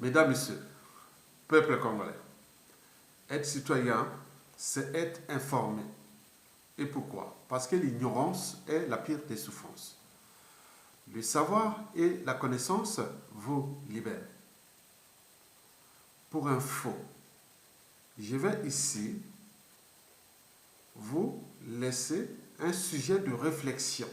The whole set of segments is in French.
Mesdames, Messieurs, peuple congolais, être citoyen, c'est être informé. Et pourquoi? Parce que l'ignorance est la pire des souffrances. Le savoir et la connaissance vous libèrent. Pour info, je vais ici vous laisser un sujet de réflexion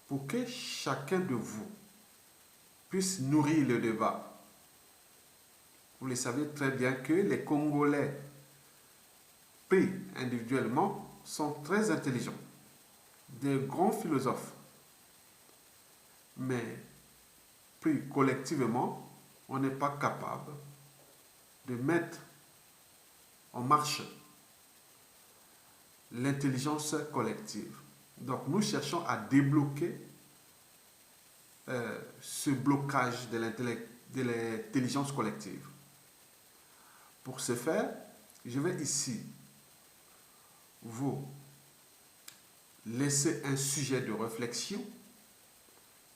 pour que chacun de vous puisse nourrir le débat. Vous le savez très bien que les Congolais, pris individuellement, sont très intelligents, des grands philosophes. Mais pris collectivement, on n'est pas capable de mettre en marche l'intelligence collective. Donc nous cherchons à débloquer ce blocage de l'intelligence collective. Pour ce faire, je vais ici vous laisser un sujet de réflexion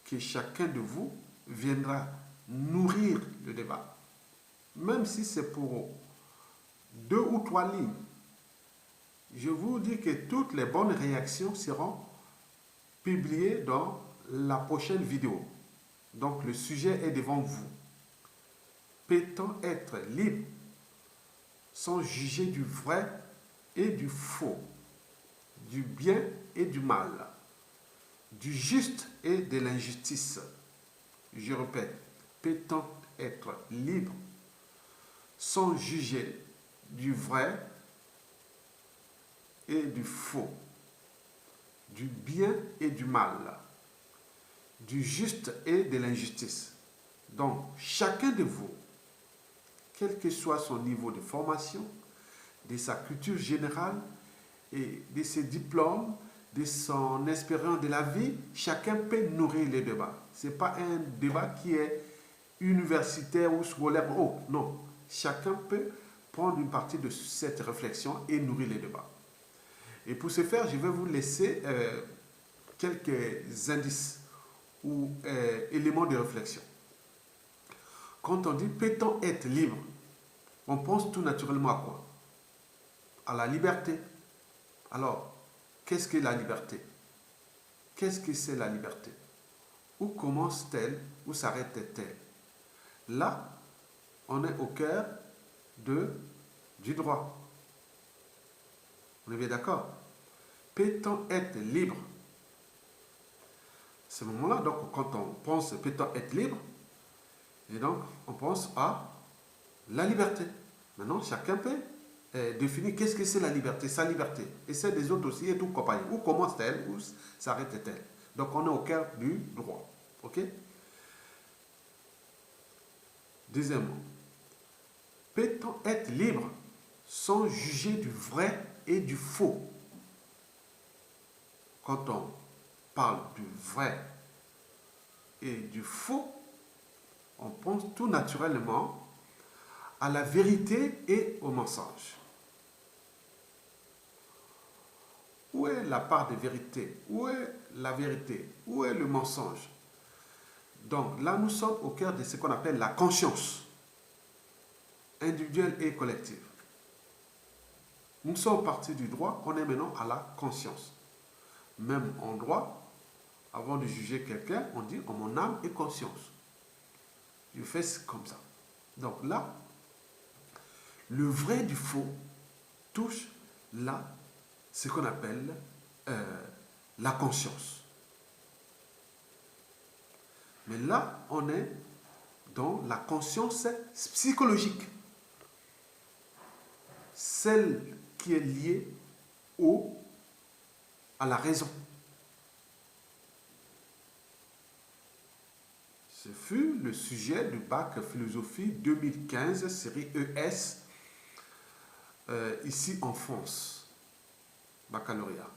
que chacun de vous viendra nourrir le débat. Même si c'est pour 2 ou 3 lignes, je vous dis que toutes les bonnes réactions seront publiées dans la prochaine vidéo. Donc le sujet est devant vous. Peut-on être libre sans juger du vrai et du faux, du bien et du mal, du juste et de l'injustice? Je répète, peut-on être libre sans juger du vrai et du faux, du bien et du mal, du juste et de l'injustice? Donc, chacun de vous, quel que soit son niveau de formation, de sa culture générale et de ses diplômes, de son expérience de la vie, chacun peut nourrir le débat. Ce n'est pas un débat qui est universitaire ou scolaire. Oh, non. Chacun peut prendre une partie de cette réflexion et nourrir le débat. Et pour ce faire, je vais vous laisser quelques indices ou éléments de réflexion. Quand on dit peut-on être libre, on pense tout naturellement à quoi? À la liberté. Alors, qu'est-ce que la liberté? Qu'est-ce que c'est la liberté? Où commence-t-elle? Où s'arrête-t-elle? Là, on est au cœur du droit. On est bien d'accord? Peut-on être libre? À ce moment-là, donc, quand on pense peut-on être libre, et donc on pense à la liberté. Maintenant, chacun peut définir qu'est-ce que c'est la liberté, sa liberté, et celle des autres aussi, et tout compagnie. Où commence-t-elle, où s'arrête-t-elle? Donc, on est au cœur du droit. OK? Deuxièmement, peut-on être libre sans juger du vrai et du faux? Quand on parle du vrai et du faux, on pense tout naturellement à la vérité et au mensonge. Où est la part de vérité? Où est la vérité? Où est le mensonge? Donc là, nous sommes au cœur de ce qu'on appelle la conscience individuelle et collective. Nous sommes partis du droit, on est maintenant à la conscience. Même en droit, avant de juger quelqu'un, on dit en mon âme et conscience. Je fais comme ça. Donc là, le vrai du faux touche là ce qu'on appelle la conscience. Mais là, on est dans la conscience psychologique, celle qui est liée à la raison. Ce fut le sujet du bac philosophie 2015, série ES, ici en France, baccalauréat.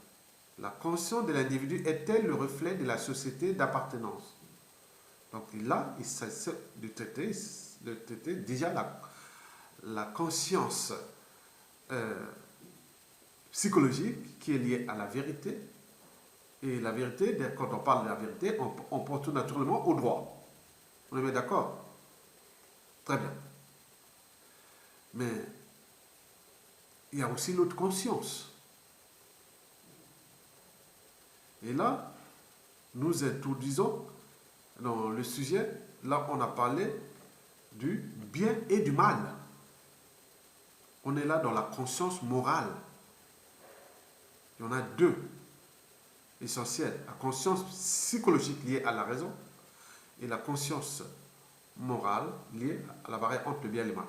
La conscience de l'individu est-elle le reflet de la société d'appartenance? Donc là, il s'agit de traiter déjà la conscience psychologique qui est liée à la vérité. Et la vérité, quand on parle de la vérité, on pense tout naturellement au droit. On est bien d'accord? Très bien. Mais il y a aussi l'autre conscience. Et là, nous introduisons dans le sujet, là on a parlé du bien et du mal. On est là dans la conscience morale. Il y en a deux essentielles. La conscience psychologique liée à la raison et la conscience morale liée à la barrière entre le bien et le mal.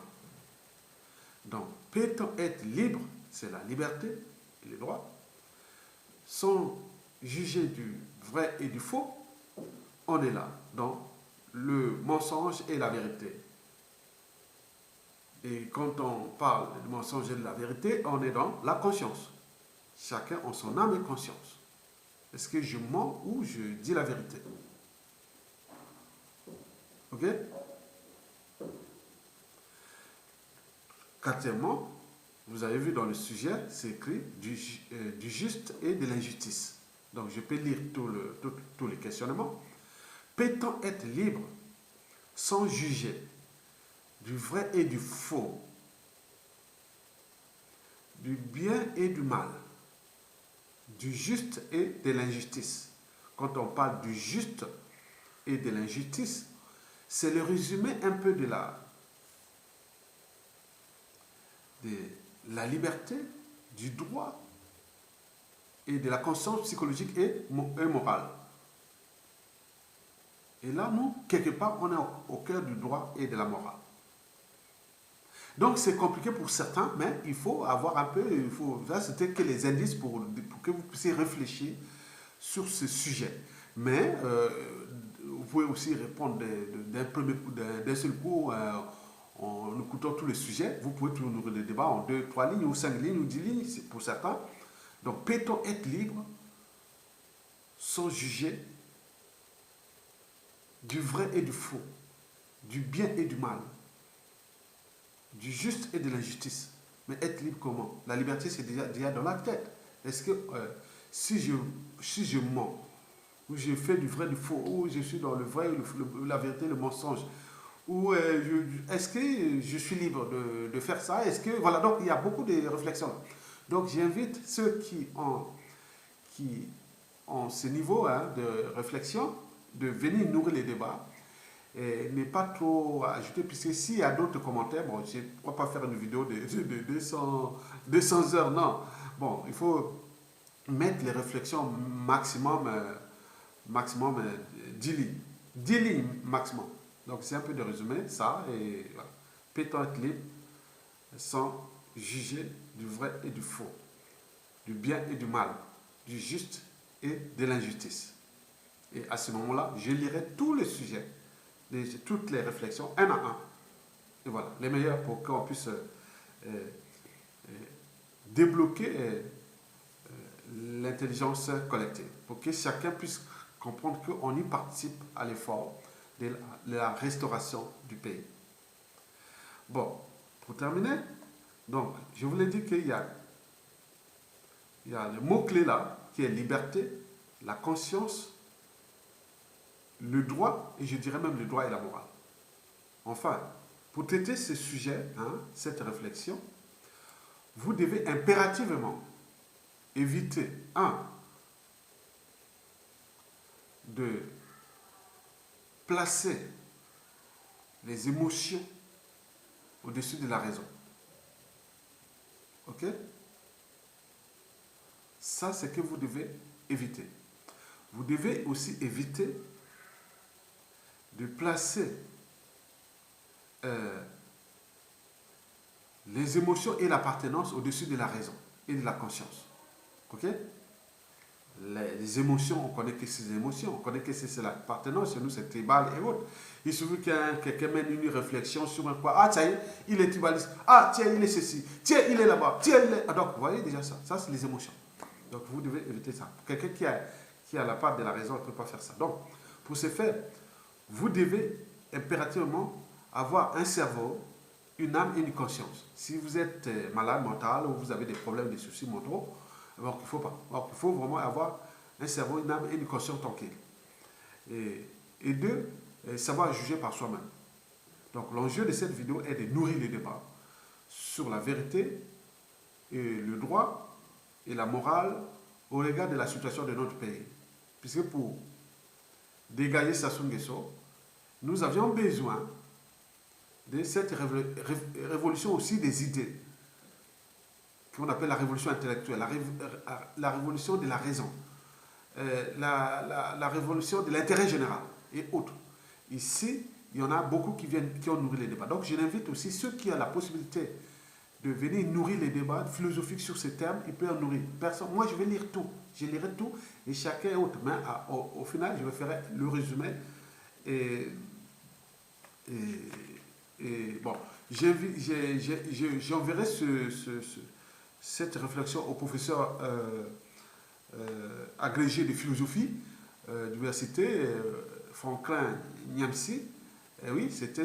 Donc, peut-on être libre, c'est la liberté et le droit, sans juger du vrai et du faux, on est là dans le mensonge et la vérité. Et quand on parle du mensonge et de la vérité, on est dans la conscience. Chacun en son âme et conscience. Est-ce que je mens ou je dis la vérité? Ok? Quatrièmement, vous avez vu dans le sujet, c'est écrit du juste et de l'injustice. Donc je peux lire tous les questionnements. Peut-on être libre sans juger du vrai et du faux, du bien et du mal, du juste et de l'injustice? Quand on parle du juste et de l'injustice, c'est le résumé un peu de la liberté, du droit et de la conscience psychologique et morale. Et là, nous, quelque part, on est au cœur du droit et de la morale. Donc, c'est compliqué pour certains, mais il faut avoir un peu, c'était que les indices pour que vous puissiez réfléchir sur ce sujet. Mais vous pouvez aussi répondre d'un seul coup en écoutant tous les sujets. Vous pouvez toujours nourrir le débat en 2, 3 lignes ou 5 lignes ou 10 lignes, c'est pour certains. Donc, peut-on être libre sans juger du vrai et du faux, du bien et du mal, du juste et de l'injustice? Mais être libre comment? La liberté, c'est déjà dans la tête. Est-ce que si je mens, ou je fais du vrai, du faux, ou je suis dans le vrai, la vérité, le mensonge, ou est-ce que je suis libre de faire ça? Est-ce que voilà, donc il y a beaucoup de réflexions là. Donc j'invite ceux qui ont ce niveau de réflexion de venir nourrir les débats et ne pas trop ajouter, puisque s'il y a d'autres commentaires, bon, je ne pourrais pas faire une vidéo de 200 heures, non. Bon, il faut mettre les réflexions maximum 10 lignes. 10 lignes maximum. Donc c'est un peu de résumé, ça, et voilà. Peut-on être libre sans juger du vrai et du faux, du bien et du mal, du juste et de l'injustice? Et à ce moment-là, je lirai tous les sujets, toutes les réflexions, un à un. Et voilà, les meilleurs pour qu'on puisse débloquer l'intelligence collective, pour que chacun puisse comprendre qu'on y participe à l'effort de la restauration du pays. Bon, pour terminer, donc, je vous l'ai dit qu'il y a le mot-clé là, qui est liberté, la conscience, le droit, et je dirais même le droit et la morale. Enfin, pour traiter ce sujet, cette réflexion, vous devez impérativement éviter, de placer les émotions au-dessus de la raison. Ok? Ça, c'est ce que vous devez éviter. Vous devez aussi éviter de placer les émotions et l'appartenance au-dessus de la raison et de la conscience. Ok? Les émotions, on connaît que ces émotions, on connaît que c'est l'appartenance, chez nous c'est tribal et autres. Il suffit que quelqu'un mène une réflexion sur un point. Ah, tiens, il est tribaliste. Ah, tiens, il est ceci. Tiens, il est là-bas. Tiens, il est... Ah, donc, vous voyez déjà ça. Ça, c'est les émotions. Donc, vous devez éviter ça. Quelqu'un qui a la part de la raison ne peut pas faire ça. Donc, pour ce faire, vous devez impérativement avoir un cerveau, une âme et une conscience. Si vous êtes malade mental ou vous avez des problèmes, des soucis mentaux, alors qu'il ne faut pas. Alors qu'il faut vraiment avoir un cerveau, une âme et une conscience tranquille. Et deux, savoir juger par soi-même. Donc l'enjeu de cette vidéo est de nourrir les débats sur la vérité et le droit et la morale au regard de la situation de notre pays. Puisque pour dégager Sassou Nguesso, nous avions besoin de cette révolution aussi des idées, qu'on appelle la révolution intellectuelle, la révolution de la raison, la révolution de l'intérêt général et autres. Ici, il y en a beaucoup qui ont nourri les débats. Donc, je l'invite aussi, ceux qui ont la possibilité de venir nourrir les débats philosophiques sur ces termes, ils peuvent en nourrir. Personne, moi, je vais lire tout. Je lirai tout et chacun est autre. Mais au final, je vais faire le résumé. Et bon, j'enverrai cette réflexion au professeur agrégé de philosophie de l'université, Franklin Nyamsi. Et oui, c'est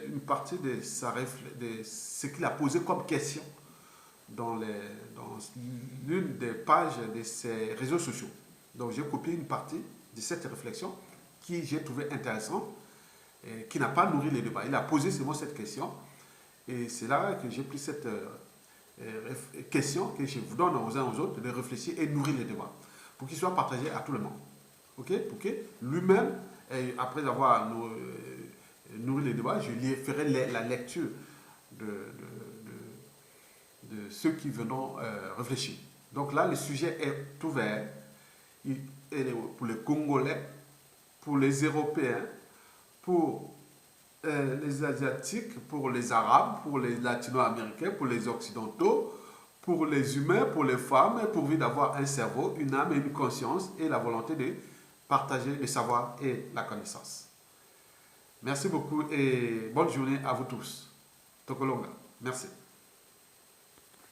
une partie de ce qu'il a posé comme question dans l'une des pages de ses réseaux sociaux. Donc j'ai copié une partie de cette réflexion qui j'ai trouvé intéressante et qui n'a pas nourri les débats. Il a posé seulement cette question et c'est là que j'ai pris cette question que je vous donne aux uns aux autres de réfléchir et nourrir les débats pour qu'il soit partagé à tout le monde. Ok? Pour que lui-même, après avoir nourri les débats, je lui ferai la lecture de ceux qui viendront réfléchir. Donc là, le sujet est ouvert pour les Congolais, pour les Européens, pour les Asiatiques, pour les Arabes, pour les Latino-Américains, pour les Occidentaux, pour les humains, pour les femmes, pourvu d'avoir un cerveau, une âme et une conscience et la volonté de partager le savoir et la connaissance. Merci beaucoup et bonne journée à vous tous. Tokolonga. Merci.